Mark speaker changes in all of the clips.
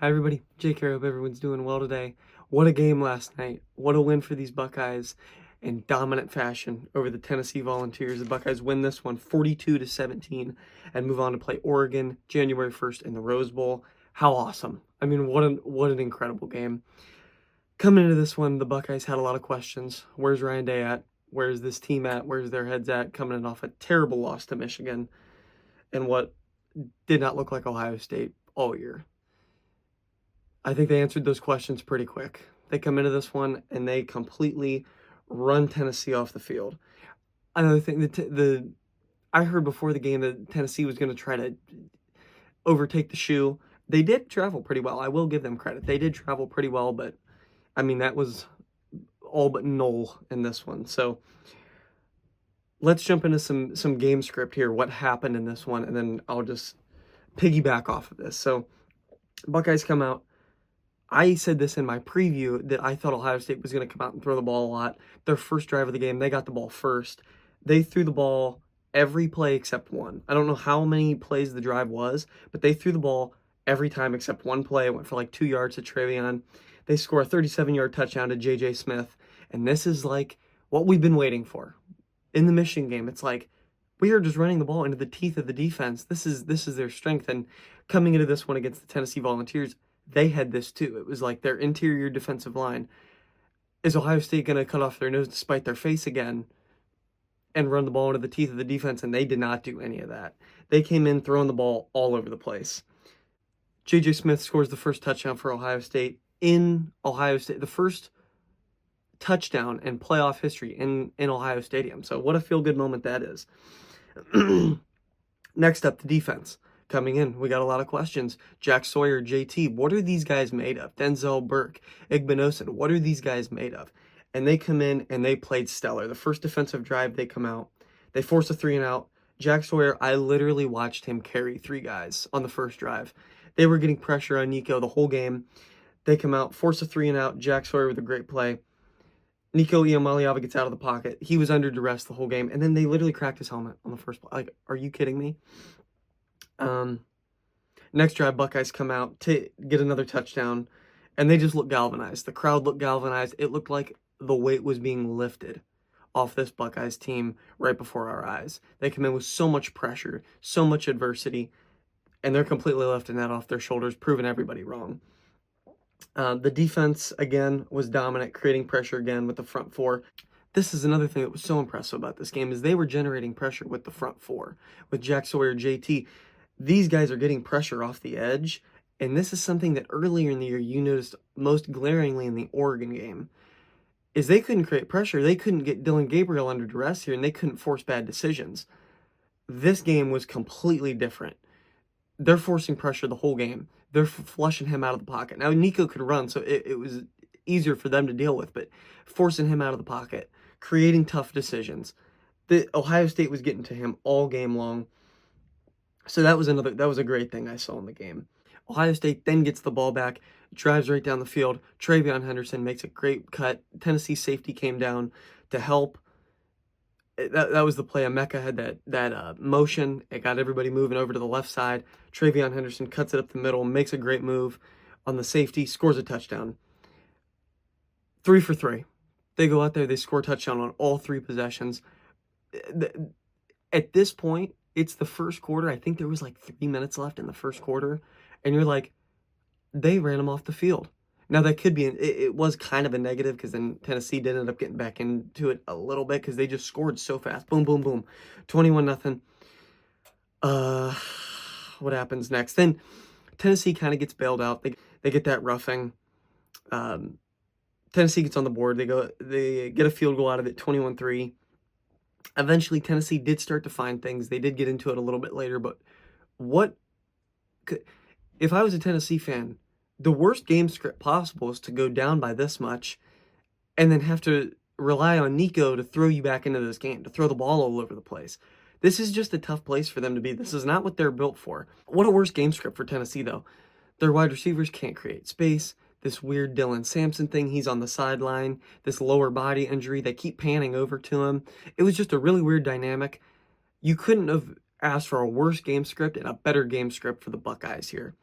Speaker 1: Hi everybody, Jake here. Hope everyone's doing well today. What a game last night. What a win for these Buckeyes in dominant fashion over the Tennessee Volunteers. The Buckeyes win this one 42-17 and move on to play Oregon January 1st in the Rose Bowl. How awesome. I mean, what an incredible game. Coming into this one, the Buckeyes had a lot of questions. Where's Ryan Day at? Where's this team at? Where's their heads at? Coming in off a terrible loss to Michigan and what did not look like Ohio State all year. I think they answered those questions pretty quick. They come into this one and they completely run Tennessee off the field. Another thing, I heard before the game that Tennessee was going to try to overtake the shoe. They did travel pretty well. I will give them credit. They did travel pretty well, but I mean that was all but null in this one. So let's jump into some game script here. What happened in this one, and then I'll just piggyback off of this. So Buckeyes come out. I said this in my preview that I thought Ohio State was going to come out and throw the ball a lot. Their first drive of the game, they got the ball first. They threw the ball every play except one. I don't know how many plays the drive was, but they threw the ball every time except one play. It went for like 2 yards to Travion. They score a 37-yard touchdown to J.J. Smith. And this is like what we've been waiting for. In the Michigan game, it's like we are just running the ball into the teeth of the defense. This is their strength. And coming into this one against the Tennessee Volunteers, they had this too. It was like their interior defensive line. Is Ohio State going to cut off their nose to spite their face again and run the ball into the teeth of the defense? And they did not do any of that. They came in throwing the ball all over the place. J.J. Smith scores the first touchdown for Ohio State in Ohio State. The first touchdown in playoff history in Ohio Stadium. So what a feel-good moment that is. Next up, the defense. Coming in, we got a lot of questions. Jack Sawyer, JT, what are these guys made of? Denzel Burke, Igbinosun, what are these guys made of? And they come in and they played stellar. The first defensive drive, they come out. They force a 3-and-out. Jack Sawyer, I literally watched him carry 3 guys on the first drive. They were getting pressure on Nico the whole game. They come out, force a 3-and-out. Jack Sawyer with a great play. Nico Iamaleava gets out of the pocket. He was under duress the whole game. And then they literally cracked his helmet on the first play. Like, are you kidding me? Next drive, Buckeyes come out to get another touchdown, and they just look galvanized. The crowd looked galvanized. It looked like the weight was being lifted off this Buckeyes team right before our eyes. They come in with so much pressure, so much adversity, and they're completely lifting that off their shoulders, proving everybody wrong. The defense, again, was dominant, creating pressure again with the front four. This is another thing that was so impressive about this game is they were generating pressure with the front four, with Jack Sawyer, JT. These guys are getting pressure off the edge, and this is something that earlier in the year you noticed most glaringly in the Oregon game, is they couldn't create pressure. They couldn't get Dylan Gabriel under duress here, and they couldn't force bad decisions. This game was completely different. They're forcing pressure the whole game. They're flushing him out of the pocket. Now, Nico could run, so it was easier for them to deal with, but forcing him out of the pocket, creating tough decisions. The Ohio State was getting to him all game long. So that was a great thing I saw in the game. Ohio State then gets the ball back, drives right down the field. Travion Henderson makes a great cut. Tennessee safety came down to help. That was the play. Emeka had that motion. It got everybody moving over to the left side. Travion Henderson cuts it up the middle, makes a great move on the safety, scores a touchdown. 3 for 3. They go out there, they score a touchdown on all 3 possessions. At this point, it's the first quarter. I think there was like 3 minutes left in the first quarter. And you're like, they ran them off the field. Now, that could be, it was kind of a negative because then Tennessee did end up getting back into it a little bit because they just scored so fast. Boom, boom, boom. 21-0. What happens next? Then Tennessee kind of gets bailed out. They get that roughing. Tennessee gets on the board. They get a field goal out of it, 21-3. Eventually, Tennessee did start to find things. They did get into it a little bit later, but if I was a Tennessee fan, the worst game script possible is to go down by this much and then have to rely on Nico to throw you back into this game, to throw the ball all over the place. This is just a tough place for them to be. This is not what they're built for. What a worse game script for Tennessee, though. Their wide receivers can't create space. This weird Dylan Sampson thing, he's on the sideline. This lower body injury, they keep panning over to him. It was just a really weird dynamic. You couldn't have asked for a worse game script and a better game script for the Buckeyes here.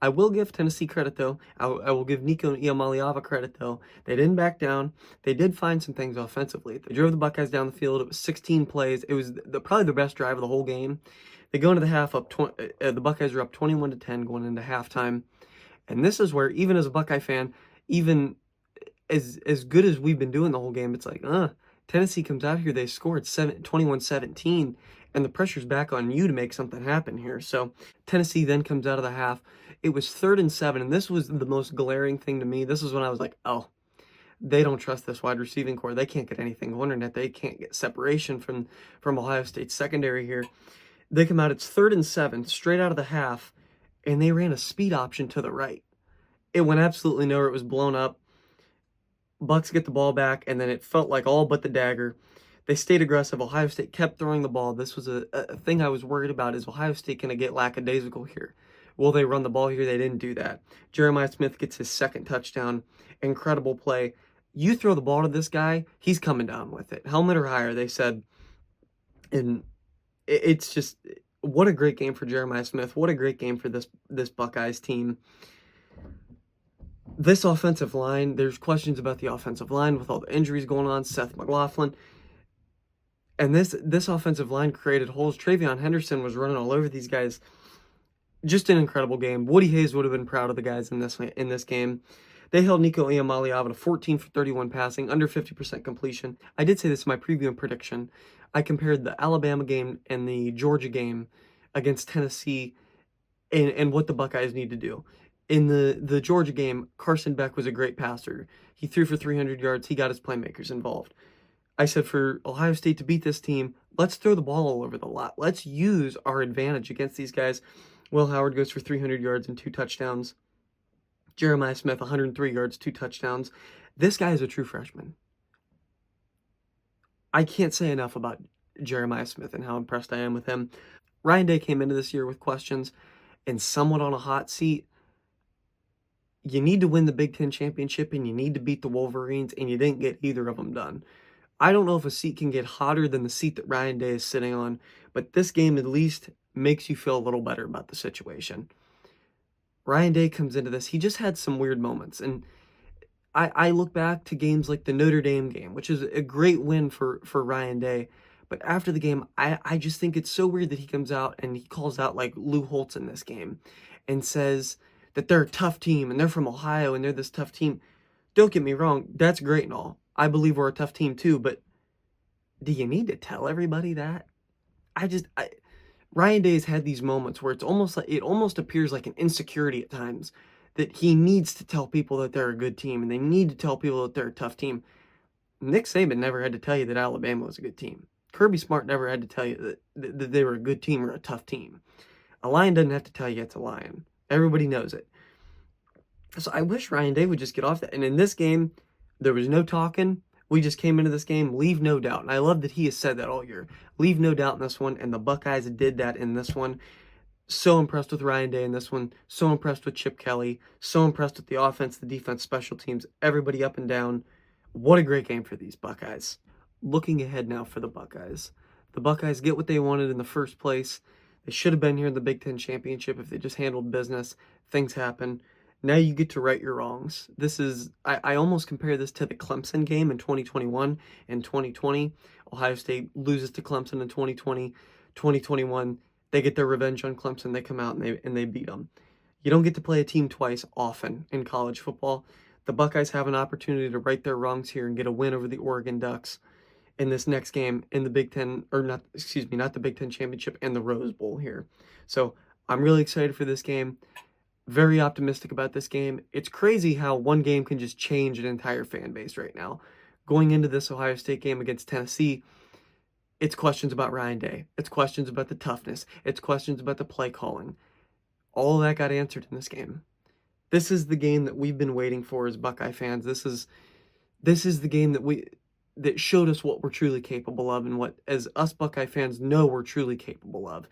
Speaker 1: I will give Tennessee credit, though. I will give Nico Iamaleava credit, though. They didn't back down. They did find some things offensively. They drove the Buckeyes down the field. It was 16 plays. It was probably the best drive of the whole game. They go into the half up. The Buckeyes are up 21-10 going into halftime. And this is where, even as a Buckeye fan, even as good as we've been doing the whole game, it's like, Tennessee comes out here, they scored 21-17, and the pressure's back on you to make something happen here. So Tennessee then comes out of the half. It was 3rd and 7, and this was the most glaring thing to me. This is when I was like, oh, they don't trust this wide receiving core. They can't get anything going in it. They can't get separation from Ohio State's secondary here. They come out, it's 3rd and 7, straight out of the half, and they ran a speed option to the right. It went absolutely nowhere. It was blown up. Bucks get the ball back, and then it felt like all but the dagger. They stayed aggressive. Ohio State kept throwing the ball. This was a thing I was worried about, is Ohio State going to get lackadaisical here? Will they run the ball here? They didn't do that. Jeremiah Smith gets his 2nd touchdown. Incredible play. You throw the ball to this guy, he's coming down with it. Helmet or higher, they said. And it's just, what a great game for Jeremiah Smith. What a great game for this Buckeyes team. This offensive line, there's questions about the offensive line with all the injuries going on. Seth McLaughlin. And this offensive line created holes. TreVeyon Henderson was running all over these guys. Just an incredible game. Woody Hayes would have been proud of the guys in this game. They held Nico Iamaleava to 14 for 31 passing, under 50% completion. I did say this in my preview and prediction. I compared the Alabama game and the Georgia game against Tennessee and what the Buckeyes need to do. In the Georgia game, Carson Beck was a great passer. He threw for 300 yards. He got his playmakers involved. I said for Ohio State to beat this team, let's throw the ball all over the lot. Let's use our advantage against these guys. Will Howard goes for 300 yards and 2 touchdowns. Jeremiah Smith, 103 yards, 2 touchdowns. This guy is a true freshman. I can't say enough about Jeremiah Smith and how impressed I am with him. Ryan Day came into this year with questions and somewhat on a hot seat. You need to win the Big Ten championship, and you need to beat the Wolverines, and you didn't get either of them done. I don't know if a seat can get hotter than the seat that Ryan Day is sitting on, but this game at least makes you feel a little better about the situation. Ryan Day comes into this. He just had some weird moments, and I look back to games like the Notre Dame game, which is a great win for Ryan Day. But after the game, I just think it's so weird that he comes out and he calls out like Lou Holtz in this game and says that they're a tough team and they're from Ohio and they're this tough team. Don't get me wrong, that's great and all. I believe we're a tough team too, but do you need to tell everybody that? Ryan Day's had these moments where it almost appears like an insecurity at times, that he needs to tell people that they're a good team and they need to tell people that they're a tough team. Nick Saban never had to tell you that Alabama was a good team. Kirby Smart never had to tell you that they were a good team or a tough team. A lion doesn't have to tell you it's a lion. Everybody knows it. So I wish Ryan Day would just get off that. And in this game, there was no talking. We just came into this game, leave no doubt. And I love that he has said that all year. Leave no doubt in this one, and the Buckeyes did that in this one. So impressed with Ryan Day in this one. So impressed with Chip Kelly. So impressed with the offense, the defense, special teams, everybody up and down. What a great game for these Buckeyes. Looking ahead now for the Buckeyes. The Buckeyes get what they wanted in the first place. They should have been here in the Big Ten Championship if they just handled business. Things happen. Now you get to right your wrongs. I almost compare this to the Clemson game in 2021 and 2020. Ohio State loses to Clemson in 2020. 2021, they get their revenge on Clemson. They come out and they beat them. You don't get to play a team twice often in college football. The Buckeyes have an opportunity to right their wrongs here and get a win over the Oregon Ducks in this next game in the Big Ten, not the Big Ten Championship, and the Rose Bowl here. So I'm really excited for this game. Very optimistic about this game. It's crazy how one game can just change an entire fan base right now. Going into this Ohio State game against Tennessee, it's questions about Ryan Day. It's questions about the toughness. It's questions about the play calling. All of that got answered in this game. This is the game that we've been waiting for as Buckeye fans. This is the game that showed us what we're truly capable of and what, as us Buckeye fans, know we're truly capable of.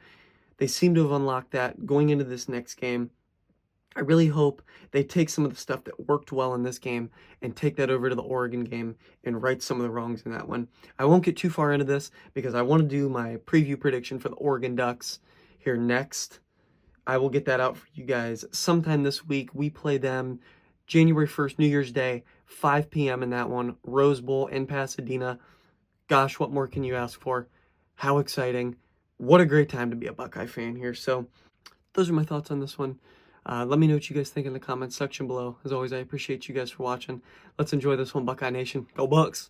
Speaker 1: They seem to have unlocked that going into this next game. I really hope they take some of the stuff that worked well in this game and take that over to the Oregon game and right some of the wrongs in that one. I won't get too far into this because I want to do my preview prediction for the Oregon Ducks here next. I will get that out for you guys sometime this week. We play them January 1st, New Year's Day, 5 p.m. in that one, Rose Bowl in Pasadena. Gosh, what more can you ask for? How exciting. What a great time to be a Buckeye fan here. So those are my thoughts on this one. Let me know what you guys think in the comments section below. As always, I appreciate you guys for watching. Let's enjoy this one, Buckeye Nation. Go Bucks!